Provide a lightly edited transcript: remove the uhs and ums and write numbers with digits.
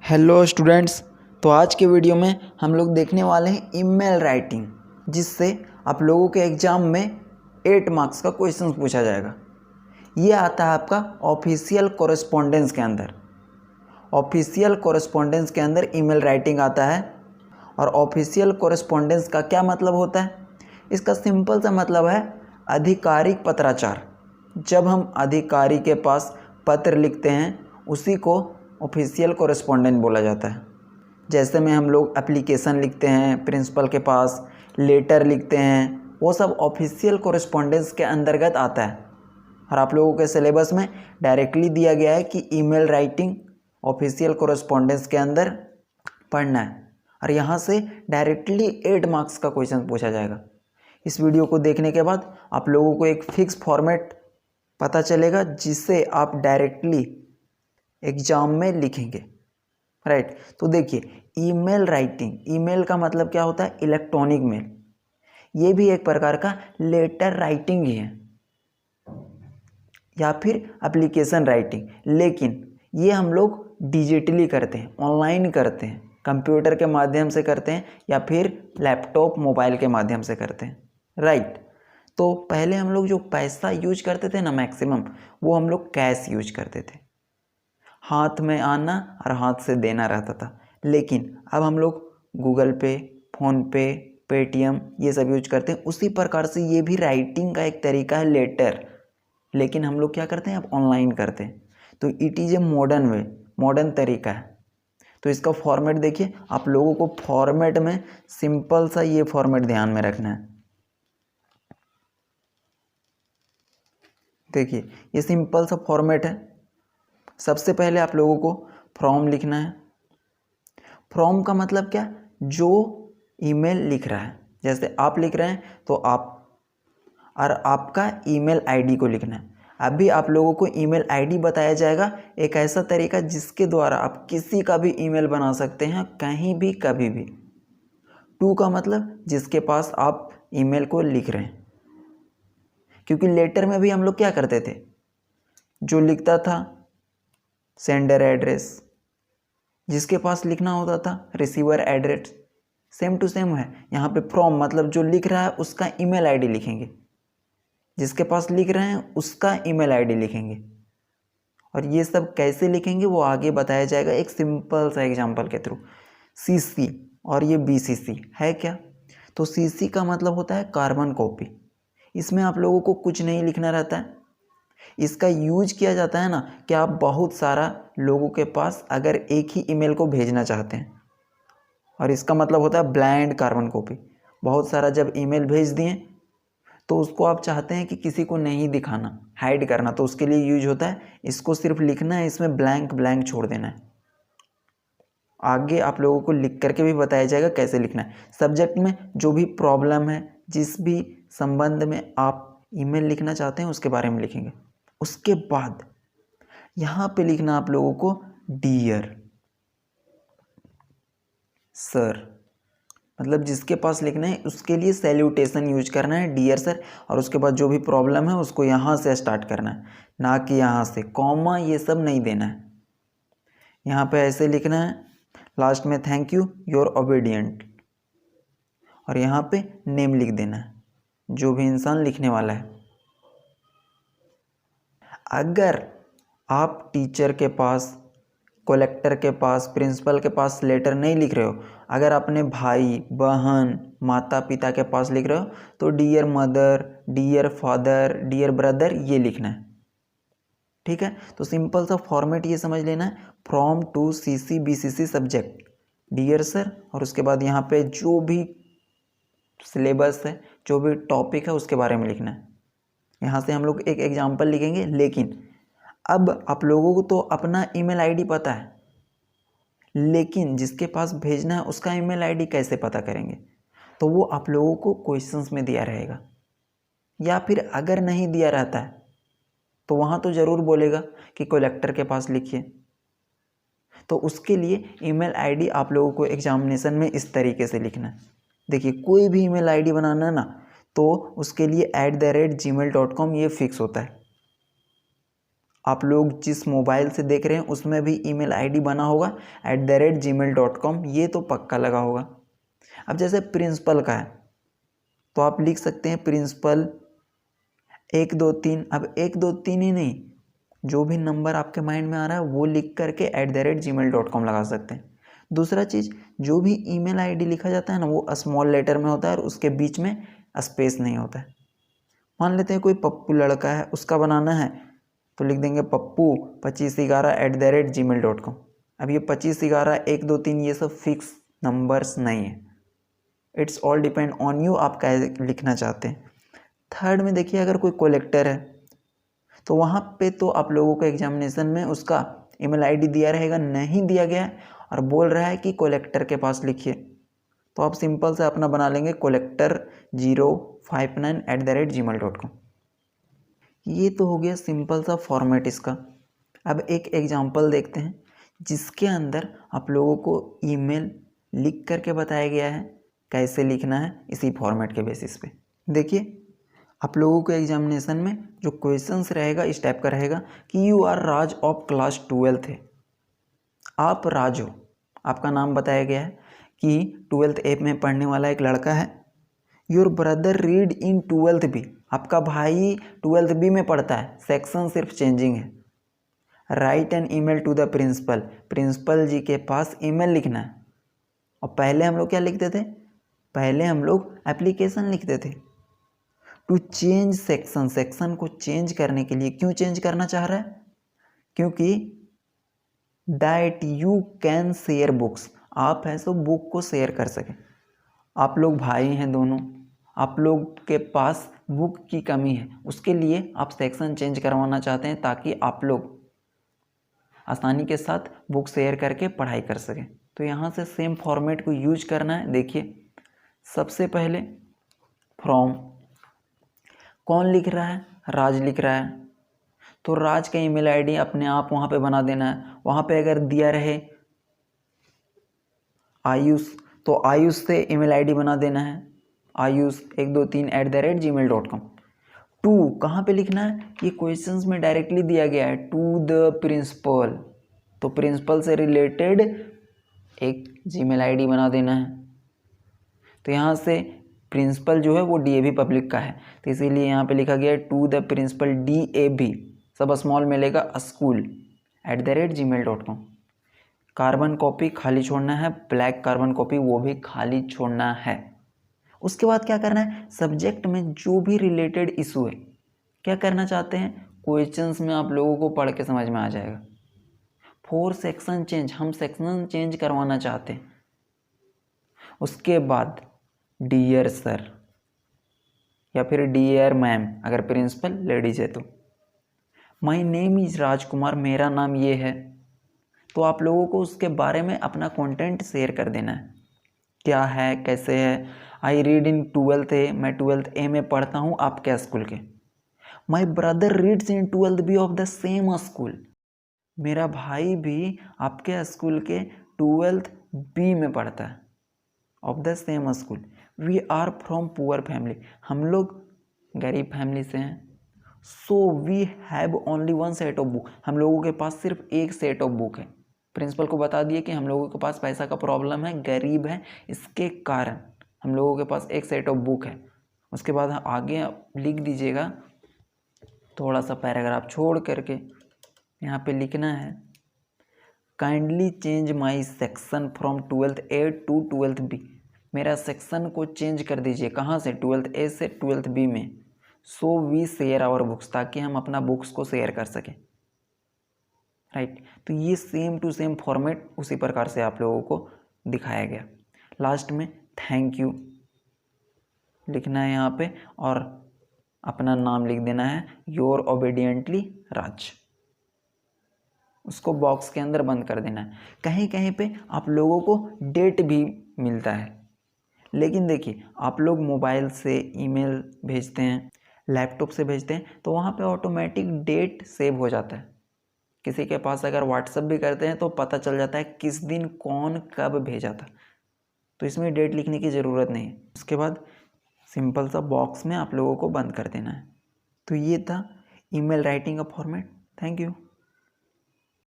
Hello students. तो आज के वीडियो में हम लोग देखने वाले हैं ईमेल राइटिंग, जिससे आप लोगों के एग्ज़ाम में 8 मार्क्स का क्वेश्चन पूछा जाएगा। ये आता है आपका ऑफिशियल कोरेस्पोंडेंस के अंदर। ऑफिशियल कोरेस्पोंडेंस के अंदर ईमेल राइटिंग आता है। और ऑफिशियल कोरेस्पोंडेंस का क्या मतलब होता है? इसका सिंपल सा मतलब है आधिकारिक पत्राचार। जब हम अधिकारी के पास पत्र लिखते हैं उसी को ऑफिशियल कोरेस्पोंडेंट बोला जाता है। जैसे में हम लोग एप्लीकेशन लिखते हैं प्रिंसिपल के पास, लेटर लिखते हैं, वो सब ऑफिशियल कोरेस्पोंडेंस के अंतर्गत आता है। और आप लोगों के सिलेबस में डायरेक्टली दिया गया है कि ईमेल राइटिंग ऑफिशियल कोरेस्पोंडेंस के अंदर पढ़ना है। और यहाँ से डायरेक्टली 8 मार्क्स का क्वेश्चन पूछा जाएगा। इस वीडियो को देखने के बाद आप लोगों को एक फिक्स फॉर्मेट पता चलेगा, जिससे आप डायरेक्टली एग्जाम में लिखेंगे। राइट। तो देखिए, ईमेल राइटिंग, ईमेल का मतलब क्या होता है? Electronic mail. ये भी एक प्रकार का लेटर राइटिंग ही है या फिर एप्लीकेशन राइटिंग, लेकिन ये हम लोग डिजिटली करते हैं, ऑनलाइन करते हैं, कंप्यूटर के माध्यम से करते हैं या फिर लैपटॉप मोबाइल के माध्यम से करते हैं। राइट। तो पहले हम लोग जो पैसा यूज करते थे ना, मैक्सिमम वो हम लोग कैश यूज करते थे, हाथ में आना और हाथ से देना रहता था। लेकिन अब हम लोग गूगल पे, फ़ोन पे, पेटीएम ये सब यूज करते हैं। उसी प्रकार से ये भी राइटिंग का एक तरीका है, लेटर। लेकिन हम लोग क्या करते हैं, अब ऑनलाइन करते हैं। तो it is a modern way, modern तरीका है। तो इसका फॉर्मेट देखिए, आप लोगों को फॉर्मेट में सिंपल सा ये फॉर्मेट ध्यान में रखना है। देखिए, ये सिंपल सा फॉर्मेट है। सबसे पहले आप लोगों को फ्रॉम लिखना है। फ्रॉम का मतलब क्या? जो ईमेल लिख रहा है। जैसे आप लिख रहे हैं तो आप और आपका ईमेल आईडी को लिखना है। अभी आप लोगों को ईमेल आईडी बताया जाएगा, एक ऐसा तरीका जिसके द्वारा आप किसी का भी ईमेल बना सकते हैं, कहीं भी कभी भी। टू का मतलब जिसके पास आप ईमेल को लिख रहे हैं, क्योंकि लेटर में भी हम लोग क्या करते थे, जो लिखता था सेंडर एड्रेस, जिसके पास लिखना होता था receiver address, same to same है। यहाँ पे फ्रॉम मतलब जो लिख रहा है उसका ईमेल आईडी लिखेंगे, जिसके पास लिख रहे हैं उसका ईमेल आईडी लिखेंगे। और ये सब कैसे लिखेंगे वो आगे बताया जाएगा एक सिंपल सा एग्जांपल के थ्रू। सीसी और ये बीसीसी है क्या? तो सीसी का मतलब होता है कार्बन कॉपी। इसमें आप लोगों को कुछ नहीं लिखना रहता है। इसका यूज किया जाता है ना कि आप बहुत सारा लोगों के पास अगर एक ही ईमेल को भेजना चाहते हैं, और इसका मतलब होता है ब्लाइंड कार्बन कॉपी। बहुत सारा जब ईमेल भेज दिए तो उसको आप चाहते हैं कि किसी को नहीं दिखाना, हाइड करना, तो उसके लिए यूज होता है। इसको सिर्फ लिखना है, इसमें ब्लैंक ब्लैंक छोड़ देना है। आगे आप लोगों को लिख करके भी बताया जाएगा कैसे लिखना है। सब्जेक्ट में जो भी प्रॉब्लम है, जिस भी संबंध में आप ईमेल लिखना चाहते हैं उसके बारे में लिखेंगे। उसके बाद यहाँ पे लिखना आप लोगों को डियर सर, मतलब जिसके पास लिखना है उसके लिए सैल्यूटेशन यूज करना है, डियर सर। और उसके बाद जो भी प्रॉब्लम है उसको यहाँ से स्टार्ट करना है, ना कि यहाँ से। कॉमा ये सब नहीं देना है। यहाँ पे ऐसे लिखना है, लास्ट में थैंक यू योर ओबीडियंट, और यहाँ पे नेम लिख देना है जो भी इंसान लिखने वाला है। अगर आप टीचर के पास, कलेक्टर के पास, प्रिंसिपल के पास लेटर नहीं लिख रहे हो, अगर अपने भाई बहन माता पिता के पास लिख रहे हो तो dear mother, dear father, dear brother ये लिखना है। ठीक है। तो सिंपल सा फॉर्मेट ये समझ लेना है, from to CC BCC subject dear sir, और उसके बाद यहाँ पे जो भी सिलेबस है, जो भी टॉपिक है उसके बारे में लिखना है। यहाँ से हम लोग एक एग्जाम्पल लिखेंगे। लेकिन अब आप लोगों को तो अपना ईमेल आईडी पता है, लेकिन जिसके पास भेजना है उसका ईमेल आईडी कैसे पता करेंगे? तो वो आप लोगों को क्वेश्चंस में दिया रहेगा, या फिर अगर नहीं दिया रहता है तो वहाँ तो ज़रूर बोलेगा कि कलेक्टर के पास लिखिए। तो उसके लिए ईमेल आईडी आप लोगों को एग्जामिनेशन में इस तरीके से लिखना है। देखिए, कोई भी ईमेल आईडी बनाना है ना तो उसके लिए @gmail.com ये फिक्स होता है। आप लोग जिस मोबाइल से देख रहे हैं उसमें भी ईमेल आईडी बना होगा @gmail.com, ये तो पक्का लगा होगा। अब जैसे प्रिंसिपल का है तो आप लिख सकते हैं प्रिंसिपल 123। अब 123 ही नहीं, जो भी नंबर आपके माइंड में आ रहा है वो लिख करके @gmail.com लगा सकते हैं। दूसरा चीज़, जो भी ईमेल आईडी लिखा जाता है ना वो स्मॉल लेटर में होता है और उसके बीच में स्पेस नहीं होता है। मान लेते हैं कोई पप्पू लड़का है, उसका बनाना है तो लिख देंगे पप्पू 2511 @gmail.com। अब ये 2511 123 ये सब फिक्स नंबर्स नहीं है, it's all depend on you, आप क्या लिखना चाहते हैं। थर्ड में देखिए, अगर कोई कलेक्टर है तो वहाँ पे तो आप लोगों को एग्जामिनेशन में उसका ईमेल आईडी दिया रहेगा, नहीं दिया गया है और बोल रहा है कि कलेक्टर के पास लिखिए, तो आप सिंपल से अपना बना लेंगे collector059 @gmail.com। ये तो हो गया सिंपल सा फॉर्मेट इसका। अब एक एग्जांपल देखते हैं जिसके अंदर आप लोगों को ईमेल लिख करके बताया गया है कैसे लिखना है इसी फॉर्मेट के बेसिस पे। देखिए, आप लोगों को एग्जामिनेशन में जो क्वेश्चंस रहेगा इस टाइप का रहेगा कि you are Raj of class 12th है, आप राज हो, आपका नाम बताया गया है कि 12th A में पढ़ने वाला एक लड़का है। Your brother read in 12th B, आपका भाई 12th B में पढ़ता है, सेक्शन सिर्फ चेंजिंग है। Write an email to the principal, principal ji के पास ईमेल लिखना है। और पहले हम लोग क्या लिखते थे, पहले हम लोग एप्लीकेशन लिखते थे। टू चेंज सेक्शन, सेक्शन को चेंज करने के लिए, क्यों चेंज करना चाह रहा है, क्योंकि that you can share books, आप है सो बुक को शेयर कर सकें। आप लोग भाई हैं दोनों, आप लोग के पास बुक की कमी है, उसके लिए आप सेक्शन चेंज करवाना चाहते हैं ताकि आप लोग आसानी के साथ बुक शेयर करके पढ़ाई कर सकें। तो यहाँ से सेम फॉर्मेट को यूज करना है। देखिए, सबसे पहले फ्रॉम, कौन लिख रहा है, राज लिख रहा है, तो राज का ईमेल आईडी अपने आप वहाँ पे बना देना है। वहाँ पे अगर दिया रहे आयुष तो आयुष से ईमेल आईडी बना देना है, आयुष 123 @gmail.com। टू कहाँ पे लिखना है, ये क्वेश्चंस में डायरेक्टली दिया गया है, टू द प्रिंसिपल, तो प्रिंसिपल से रिलेटेड एक जीमेल आईडी बना देना है। तो यहाँ से प्रिंसिपल जो है वो DAV पब्लिक का है, तो इसीलिए यहाँ पे लिखा गया है टू द प्रिंसिपल DAV, सब स्मॉल में लेगा, स्कूल @gmail.com। कार्बन कॉपी खाली छोड़ना है, ब्लैक कार्बन कॉपी वो भी खाली छोड़ना है। उसके बाद क्या करना है, सब्जेक्ट में जो भी रिलेटेड इशू है, क्या करना चाहते हैं, क्वेश्चंस में आप लोगों को पढ़ के समझ में आ जाएगा। फॉर सेक्शन चेंज, हम सेक्शन चेंज करवाना चाहते हैं। उसके बाद डियर सर या फिर डियर मैम, अगर प्रिंसिपल लेडीज है तो। माई नेम इज राजकुमार, मेरा नाम ये है, तो आप लोगों को उसके बारे में अपना कंटेंट शेयर कर देना है, क्या है कैसे है। I read in 12th A, मैं 12th A में पढ़ता हूँ आपके स्कूल के। My brother reads in 12th B of the same school, मेरा भाई भी आपके स्कूल के 12th B में पढ़ता है, of the same school. We are from poor family, हम लोग गरीब फैमिली से हैं। So we have only one set of book, हम लोगों के पास सिर्फ एक सेट ऑफ बुक है। प्रिंसिपल को बता दिए कि हम लोगों के पास पैसा का प्रॉब्लम है, गरीब है, इसके कारण हम लोगों के पास एक सेट ऑफ बुक है। उसके बाद आगे लिख दीजिएगा, थोड़ा सा पैराग्राफ छोड़ करके यहाँ पे लिखना है, kindly change my section from 12th A to 12th B, मेरा सेक्शन को चेंज कर दीजिए, कहाँ से, 12th A से 12th B में। So we share our books, ताकि हम अपना बुक्स को शेयर कर सकें, राइट। तो ये सेम टू सेम फॉर्मेट उसी प्रकार से आप लोगों को दिखाया गया। लास्ट में थैंक यू लिखना है यहाँ पे और अपना नाम लिख देना है, योर ओबीडियंटली राज, उसको बॉक्स के अंदर बंद कर देना है। कहीं कहीं पे आप लोगों को डेट भी मिलता है, लेकिन देखिए आप लोग मोबाइल से ईमेल भेजते हैं, लैपटॉप से भेजते हैं, तो वहाँ पे ऑटोमेटिक डेट सेव हो जाता है। किसी के पास अगर व्हाट्सएप भी करते हैं तो पता चल जाता है किस दिन कौन कब भेजा था, तो इसमें डेट लिखने की ज़रूरत नहीं है। उसके बाद सिंपल सा बॉक्स में आप लोगों को बंद कर देना है। तो ये था ईमेल राइटिंग का फॉर्मेट। Thank you.